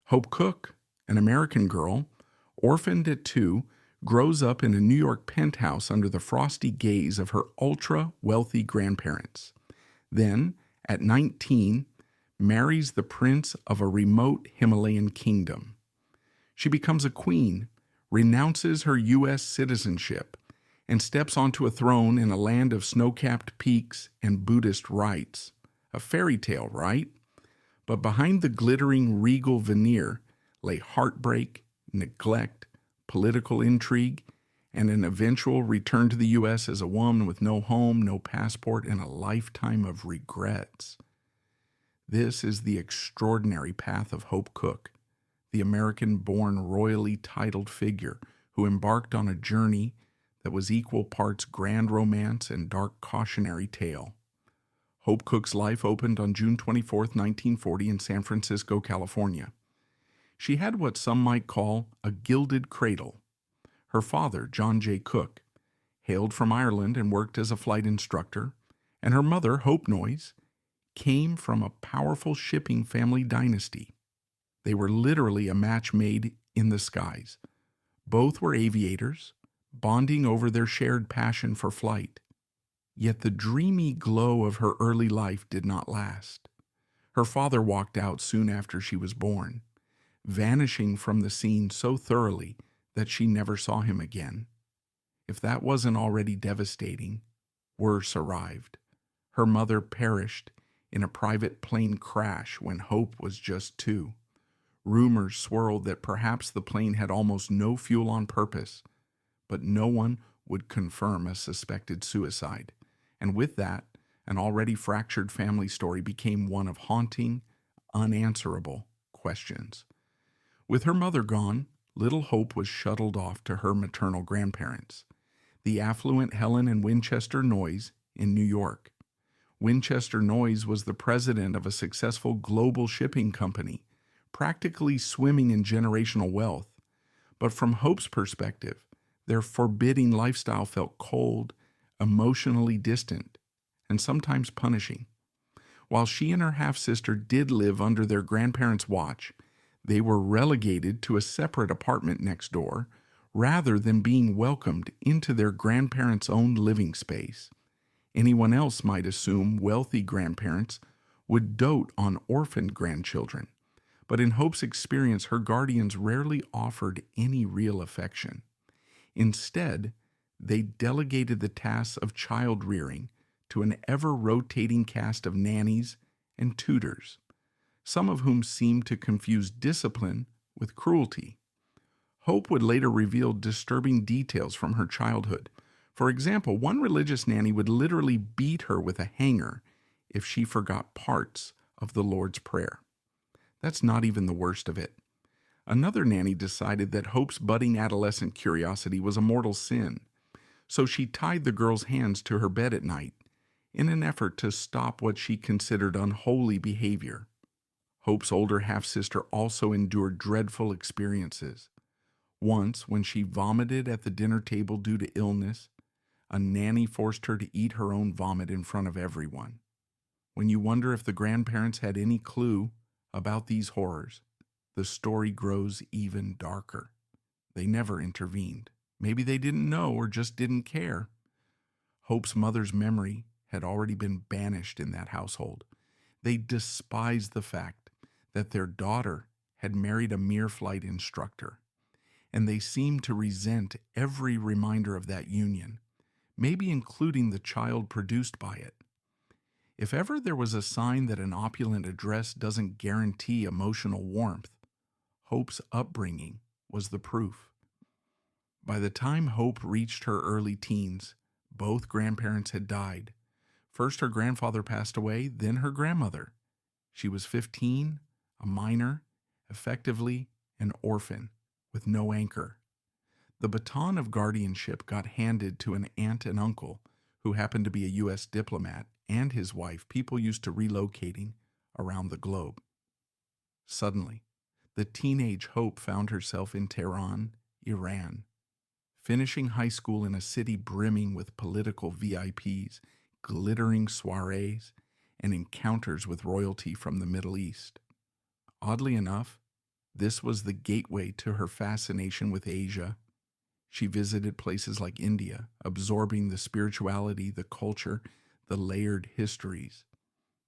Hope Cooke, an American girl, orphaned at 2, grows up in a New York penthouse under the frosty gaze of her ultra-wealthy grandparents. Then, at 19, marries the prince of a remote Himalayan kingdom. She becomes a queen, renounces her U.S. citizenship, and steps onto a throne in a land of snow-capped peaks and Buddhist rites. A fairy tale, right? But behind the glittering regal veneer lay heartbreak, neglect, political intrigue, and an eventual return to the U.S. as a woman with no home, no passport, and a lifetime of regrets. This is the extraordinary path of Hope Cooke, the American-born royally titled figure who embarked on a journey that was equal parts grand romance and dark cautionary tale. Hope Cooke's life opened on June 24, 1940 in San Francisco, California. She had what some might call a gilded cradle. Her father, John J. Cooke, hailed from Ireland and worked as a flight instructor, and her mother, Hope Noyes, came from a powerful shipping family dynasty. They were literally a match made in the skies. Both were aviators, bonding over their shared passion for flight. Yet the dreamy glow of her early life did not last. Her father walked out soon after she was born, vanishing from the scene so thoroughly that she never saw him again. If that wasn't already devastating, worse arrived. Her mother perished in a private plane crash when Hope was just 2. Rumors swirled that perhaps the plane had almost no fuel on purpose, but no one would confirm a suspected suicide. And with that, an already fractured family story became one of haunting, unanswerable questions. With her mother gone, little Hope was shuttled off to her maternal grandparents, the affluent Helen and Winchester Noyes in New York. Winchester Noyes was the president of a successful global shipping company, practically swimming in generational wealth. But from Hope's perspective, their forbidding lifestyle felt cold, emotionally distant, and sometimes punishing. While she and her half-sister did live under their grandparents' watch, they were relegated to a separate apartment next door rather than being welcomed into their grandparents' own living space. Anyone else might assume wealthy grandparents would dote on orphaned grandchildren, but in Hope's experience, her guardians rarely offered any real affection. Instead, they delegated the tasks of child rearing to an ever-rotating cast of nannies and tutors, some of whom seemed to confuse discipline with cruelty. Hope would later reveal disturbing details from her childhood. For example, one religious nanny would literally beat her with a hanger if she forgot parts of the Lord's Prayer. That's not even the worst of it. Another nanny decided that Hope's budding adolescent curiosity was a mortal sin, so she tied the girl's hands to her bed at night in an effort to stop what she considered unholy behavior. Hope's older half-sister also endured dreadful experiences. Once, when she vomited at the dinner table due to illness, a nanny forced her to eat her own vomit in front of everyone. When you wonder if the grandparents had any clue about these horrors, the story grows even darker. They never intervened. Maybe they didn't know or just didn't care. Hope's mother's memory had already been banished in that household. They despised the fact that their daughter had married a mere flight instructor, and they seemed to resent every reminder of that union, maybe including the child produced by it. If ever there was a sign that an opulent address doesn't guarantee emotional warmth, Hope's upbringing was the proof. By the time Hope reached her early teens, both grandparents had died. First her grandfather passed away, then her grandmother. She was 15, a minor, effectively an orphan, with no anchor. The baton of guardianship got handed to an aunt and uncle who happened to be a U.S. diplomat and his wife, people used to relocating around the globe. Suddenly, the teenage Hope found herself in Tehran, Iran, finishing high school in a city brimming with political VIPs, glittering soirees, and encounters with royalty from the Middle East. Oddly enough, This was the gateway to her fascination with Asia. She visited places like India, absorbing the spirituality, the culture, the layered histories.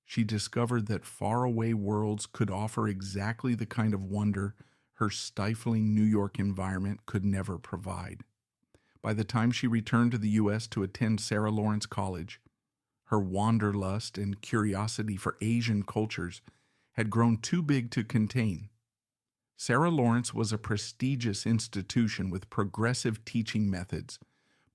She discovered that faraway worlds could offer exactly the kind of wonder her stifling New York environment could never provide. By the time she returned to the U.S. to attend Sarah Lawrence College, her wanderlust and curiosity for Asian cultures had grown too big to contain. Sarah Lawrence was a prestigious institution with progressive teaching methods,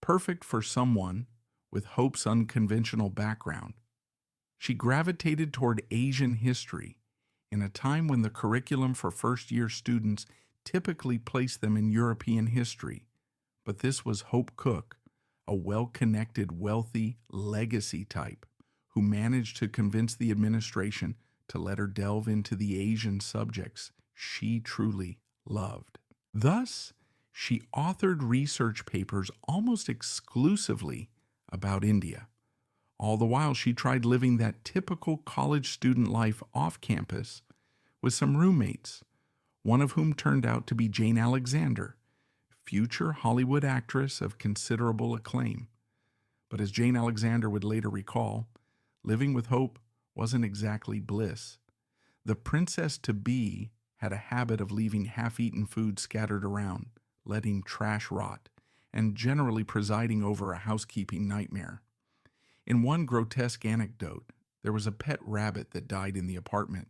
perfect for someone with Hope's unconventional background. She gravitated toward Asian history in a time when the curriculum for first-year students typically placed them in European history. But this was Hope Cooke, a well-connected, wealthy legacy type who managed to convince the administration to let her delve into the Asian subjects she truly loved. Thus, she authored research papers almost exclusively about India. All the while, she tried living that typical college student life off campus with some roommates, one of whom turned out to be Jane Alexander, future Hollywood actress of considerable acclaim. But as Jane Alexander would later recall, living with Hope wasn't exactly bliss. The princess-to-be had a habit of leaving half-eaten food scattered around, letting trash rot, and generally presiding over a housekeeping nightmare. In one grotesque anecdote, there was a pet rabbit that died in the apartment,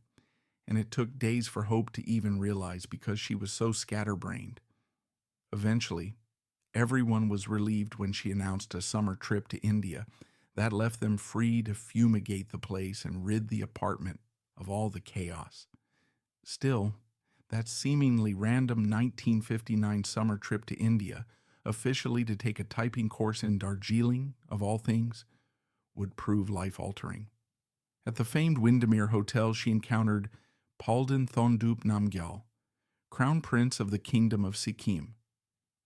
and it took days for Hope to even realize because she was so scatterbrained. Eventually, everyone was relieved when she announced a summer trip to India. That left them free to fumigate the place and rid the apartment of all the chaos. Still, that seemingly random 1959 summer trip to India, officially to take a typing course in Darjeeling, of all things, would prove life-altering. At the famed Windermere Hotel, she encountered Palden Thondup Namgyal, Crown Prince of the Kingdom of Sikkim.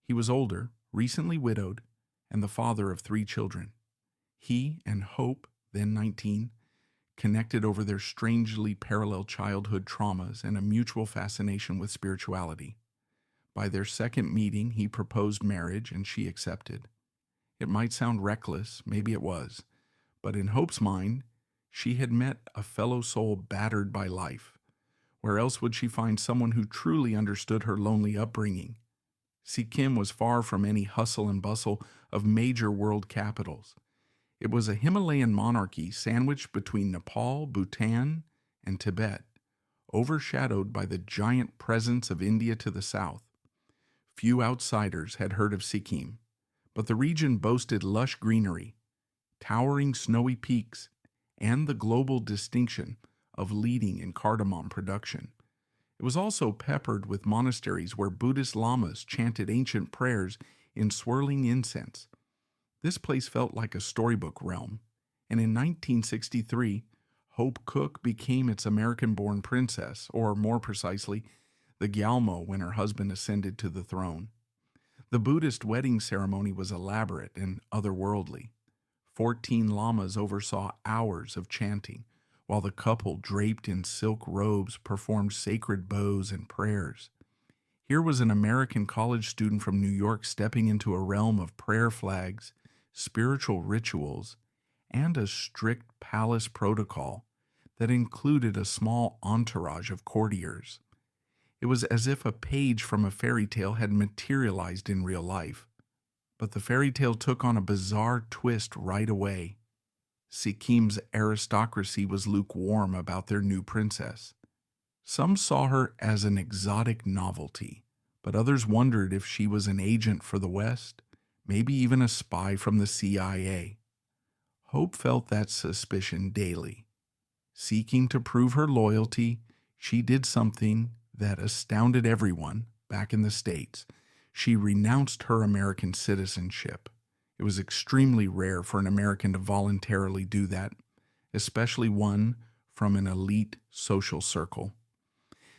He was older, recently widowed, and the father of 3 children. He and Hope, then 19, connected over their strangely parallel childhood traumas and a mutual fascination with spirituality. By their second meeting, he proposed marriage, and she accepted. It might sound reckless, maybe it was, but in Hope's mind, she had met a fellow soul battered by life. Where else would she find someone who truly understood her lonely upbringing? Sikkim was far from any hustle and bustle of major world capitals. It was a Himalayan monarchy sandwiched between Nepal, Bhutan, and Tibet, overshadowed by the giant presence of India to the south. Few outsiders had heard of Sikkim, but the region boasted lush greenery, towering snowy peaks, and the global distinction of leading in cardamom production. It was also peppered with monasteries where Buddhist lamas chanted ancient prayers in swirling incense. This place felt like a storybook realm, and in 1963, Hope Cooke became its American-born princess, or more precisely, the Gyalmo when her husband ascended to the throne. The Buddhist wedding ceremony was elaborate and otherworldly. 14 lamas oversaw hours of chanting, while the couple, draped in silk robes, performed sacred bows and prayers. Here was an American college student from New York stepping into a realm of prayer flags, spiritual rituals, and a strict palace protocol that included a small entourage of courtiers. It was as if a page from a fairy tale had materialized in real life. But the fairy tale took on a bizarre twist right away. Sikkim's aristocracy was lukewarm about their new princess. Some saw her as an exotic novelty, but others wondered if she was an agent for the West, maybe even a spy from the CIA. Hope felt that suspicion daily. Seeking to prove her loyalty, she did something that astounded everyone back in the States. She renounced her American citizenship. It was extremely rare for an American to voluntarily do that, especially one from an elite social circle.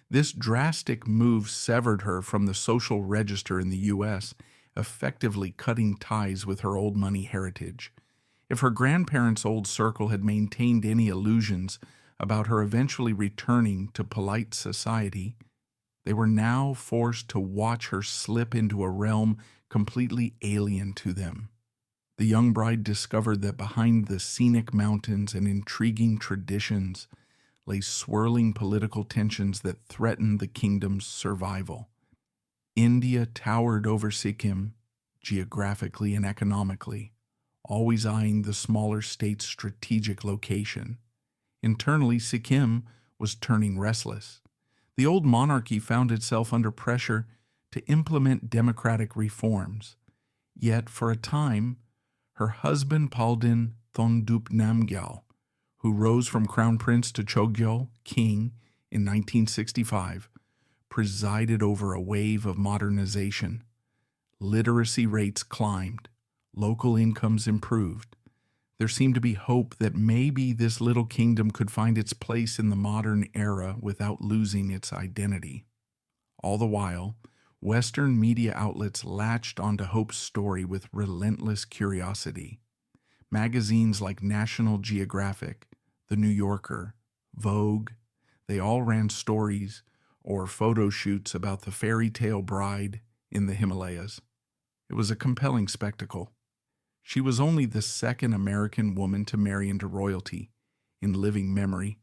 This drastic move severed her from the social register in the U.S., effectively cutting ties with her old money heritage. If her grandparents' old circle had maintained any illusions about her eventually returning to polite society, They were now forced to watch her slip into a realm completely alien to them. The young bride discovered that behind the scenic mountains and intriguing traditions lay swirling political tensions that threatened the kingdom's survival. India towered over Sikkim, geographically and economically, always eyeing the smaller state's strategic location. Internally, Sikkim was turning restless. The old monarchy found itself under pressure to implement democratic reforms. Yet, for a time, her husband Palden Thondup Namgyal, who rose from crown prince to Chogyal, king, in 1965, presided over a wave of modernization. Literacy rates climbed, local incomes improved. There seemed to be hope that maybe this little kingdom could find its place in the modern era without losing its identity. All the while, Western media outlets latched onto Hope's story with relentless curiosity. Magazines like National Geographic, The New Yorker, Vogue, they all ran stories or photo shoots about the fairy tale bride in the Himalayas. It was a compelling spectacle. She was only the second American woman to marry into royalty in living memory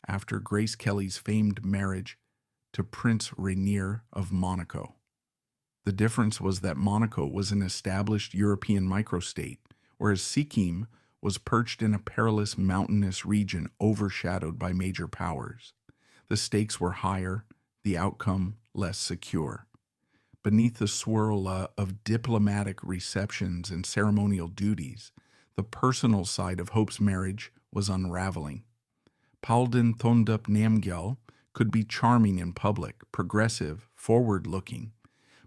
after Grace Kelly's famed marriage to Prince Rainier of Monaco. The difference was that Monaco was an established European microstate, whereas Sikkim was perched in a perilous mountainous region overshadowed by major powers. The stakes were higher, the outcome less secure. Beneath the swirl of diplomatic receptions and ceremonial duties, the personal side of Hope's marriage was unraveling. Palden Thondup Namgyal could be charming in public, progressive, forward-looking,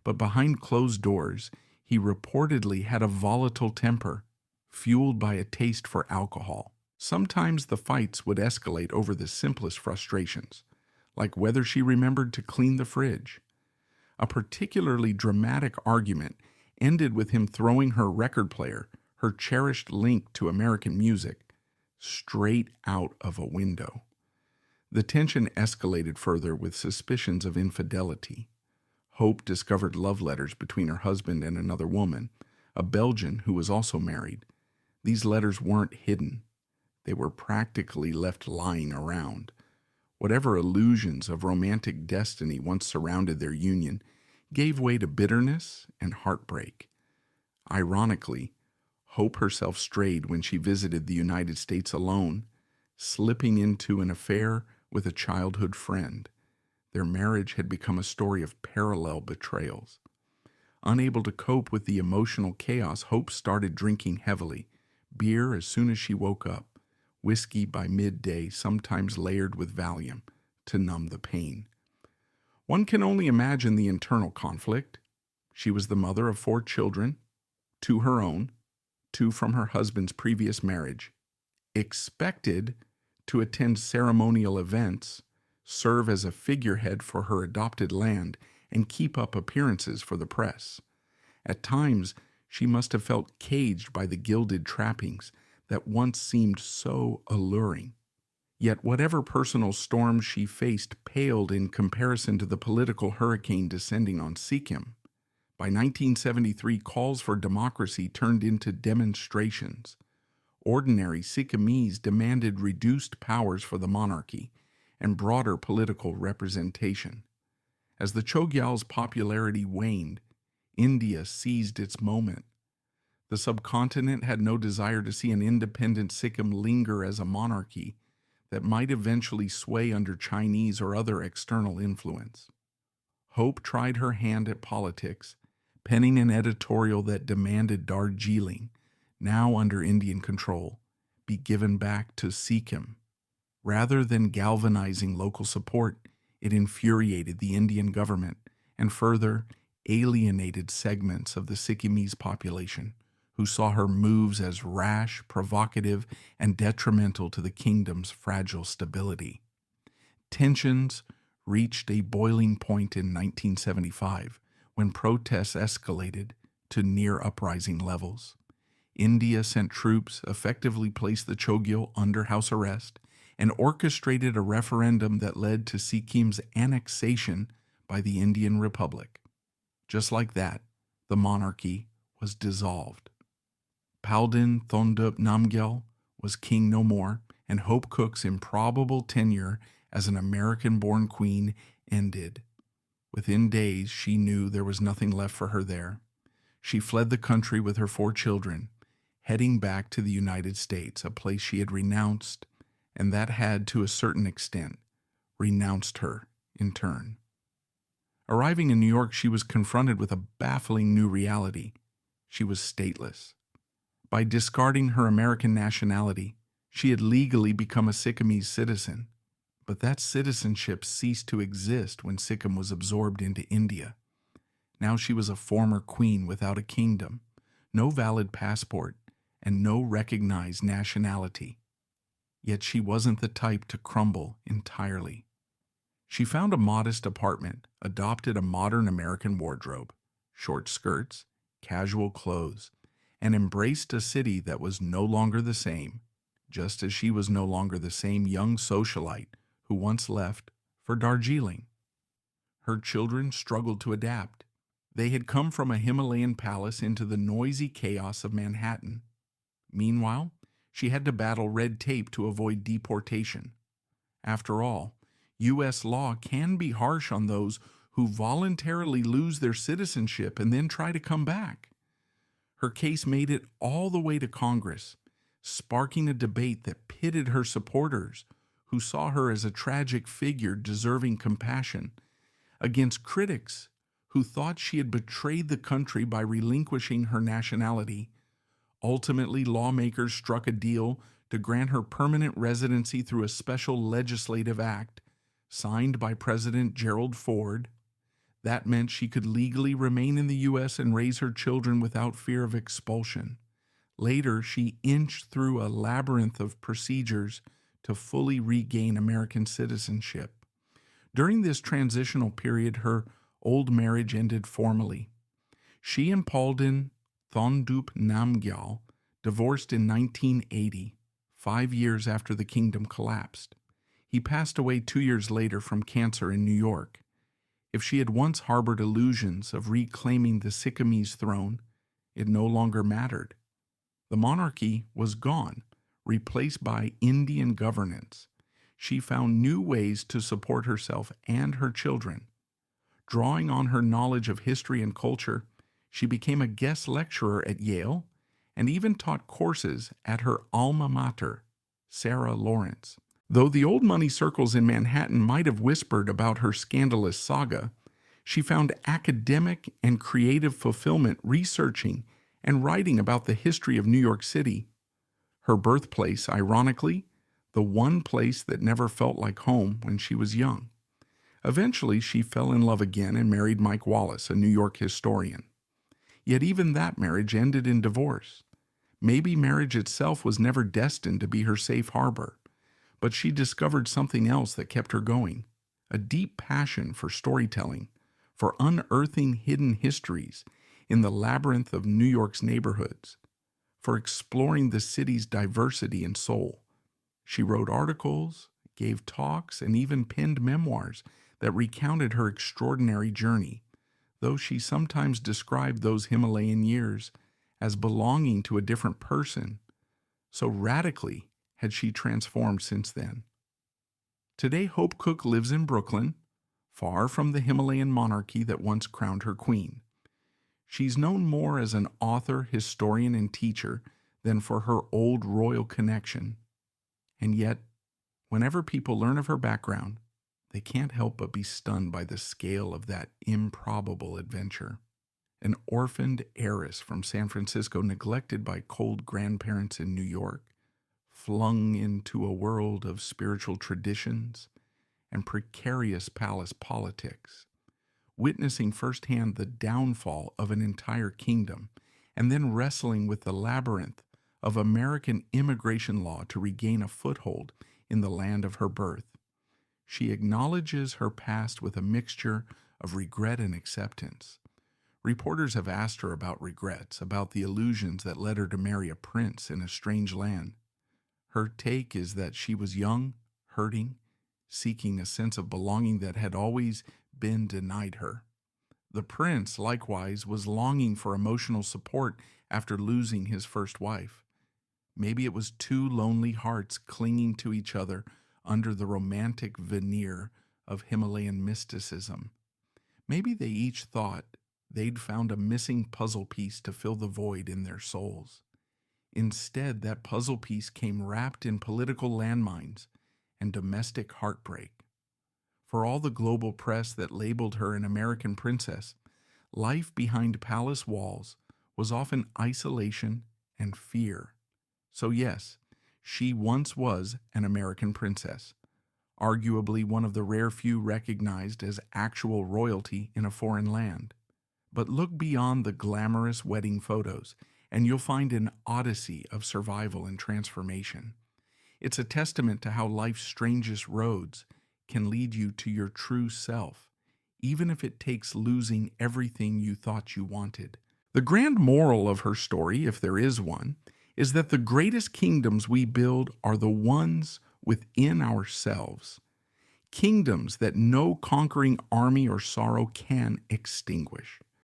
but behind closed doors, he reportedly had a volatile temper, fueled by a taste for alcohol. Sometimes the fights would escalate over the simplest frustrations, like whether she remembered to clean the fridge. A particularly dramatic argument ended with him throwing her record player, her cherished link to American music, straight out of a window. The tension escalated further with suspicions of infidelity. Hope discovered love letters between her husband and another woman, a Belgian who was also married. These letters weren't hidden. They were practically left lying around. Whatever illusions of romantic destiny once surrounded their union gave way to bitterness and heartbreak. Ironically, Hope herself strayed when she visited the United States alone, slipping into an affair with a childhood friend. Their marriage had become a story of parallel betrayals. Unable to cope with the emotional chaos, Hope started drinking heavily, beer as soon as she woke up, whiskey by midday, sometimes layered with Valium, to numb the pain. One can only imagine the internal conflict. She was the mother of 4 children, 2 her own, 2 from her husband's previous marriage, expected to attend ceremonial events, serve as a figurehead for her adopted land, and keep up appearances for the press. At times, she must have felt caged by the gilded trappings that once seemed so alluring. Yet whatever personal storm she faced paled in comparison to the political hurricane descending on Sikkim. By 1973, calls for democracy turned into demonstrations. Ordinary Sikkimese demanded reduced powers for the monarchy and broader political representation. As the Chogyal's popularity waned, India seized its moment. The subcontinent had no desire to see an independent Sikkim linger as a monarchy that might eventually sway under Chinese or other external influence. Hope tried her hand at politics, penning an editorial that demanded Darjeeling, now under Indian control, be given back to Sikkim. Rather than galvanizing local support, it infuriated the Indian government and further alienated segments of the Sikkimese population, who saw her moves as rash, provocative, and detrimental to the kingdom's fragile stability. Tensions reached a boiling point in 1975 when protests escalated to near-uprising levels. India sent troops, effectively placed the Chogyal under house arrest, and orchestrated a referendum that led to Sikkim's annexation by the Indian Republic. Just like that, the monarchy was dissolved. Palden Thondup Namgyal was king no more, and Hope Cooke's improbable tenure as an American-born queen ended. Within days, she knew there was nothing left for her there. She fled the country with her 4 children, heading back to the United States, a place she had renounced, and that had, to a certain extent, renounced her in turn. Arriving in New York, she was confronted with a baffling new reality. She was stateless. By discarding her American nationality, she had legally become a Sikkimese citizen, but that citizenship ceased to exist when Sikkim was absorbed into India. Now she was a former queen without a kingdom, no valid passport, and no recognized nationality. Yet she wasn't the type to crumble entirely. She found a modest apartment, adopted a modern American wardrobe, short skirts, casual clothes, and embraced a city that was no longer the same, just as she was no longer the same young socialite who once left for Darjeeling. Her children struggled to adapt. They had come from a Himalayan palace into the noisy chaos of Manhattan. Meanwhile, she had to battle red tape to avoid deportation. After all, U.S. law can be harsh on those who voluntarily lose their citizenship and then try to come back. Her case made it all the way to Congress, sparking a debate that pitted her supporters, who saw her as a tragic figure deserving compassion, against critics who thought she had betrayed the country by relinquishing her nationality. Ultimately, lawmakers struck a deal to grant her permanent residency through a special legislative act signed by President Gerald Ford. That meant she could legally remain in the U.S. and raise her children without fear of expulsion. Later, she inched through a labyrinth of procedures to fully regain American citizenship. During this transitional period, her old marriage ended formally. She and Palden Thondup Namgyal divorced in 1980, 5 years after the kingdom collapsed. He passed away 2 years later from cancer in New York. If she had once harbored illusions of reclaiming the Sikkimese throne, it no longer mattered. The monarchy was gone, replaced by Indian governance. She found new ways to support herself and her children. Drawing on her knowledge of history and culture, she became a guest lecturer at Yale and even taught courses at her alma mater, Sarah Lawrence. Though the old money circles in Manhattan might have whispered about her scandalous saga, she found academic and creative fulfillment researching and writing about the history of New York City. Her birthplace, ironically, the one place that never felt like home when she was young. Eventually, she fell in love again and married Mike Wallace, a New York historian. Yet even that marriage ended in divorce. Maybe marriage itself was never destined to be her safe harbor. But she discovered something else that kept her going, a deep passion for storytelling, for unearthing hidden histories in the labyrinth of New York's neighborhoods, for exploring the city's diversity and soul. She wrote articles, gave talks, and even penned memoirs that recounted her extraordinary journey, though she sometimes described those Himalayan years as belonging to a different person. So radically had she transformed since then. Today, Hope Cooke lives in Brooklyn, far from the Himalayan monarchy that once crowned her queen. She's known more as an author, historian, and teacher than for her old royal connection. And yet, whenever people learn of her background, they can't help but be stunned by the scale of that improbable adventure. An orphaned heiress from San Francisco, neglected by cold grandparents in New York, flung into a world of spiritual traditions and precarious palace politics, witnessing firsthand the downfall of an entire kingdom, and then wrestling with the labyrinth of American immigration law to regain a foothold in the land of her birth. She acknowledges her past with a mixture of regret and acceptance. Reporters have asked her about regrets, about the illusions that led her to marry a prince in a strange land. Her take is that she was young, hurting, seeking a sense of belonging that had always been denied her. The prince, likewise, was longing for emotional support after losing his first wife. Maybe it was two lonely hearts clinging to each other under the romantic veneer of Himalayan mysticism. Maybe they each thought they'd found a missing puzzle piece to fill the void in their souls. Instead, that puzzle piece came wrapped in political landmines and domestic heartbreak. For all the global press that labeled her an American princess, life behind palace walls was often isolation and fear. So yes, she once was an American princess, arguably one of the rare few recognized as actual royalty in a foreign land. But look beyond the glamorous wedding photos, and you'll find an odyssey of survival and transformation. It's a testament to how life's strangest roads can lead you to your true self, even if it takes losing everything you thought you wanted. The grand moral of her story, if there is one, is that the greatest kingdoms we build are the ones within ourselves, kingdoms that no conquering army or sorrow can extinguish.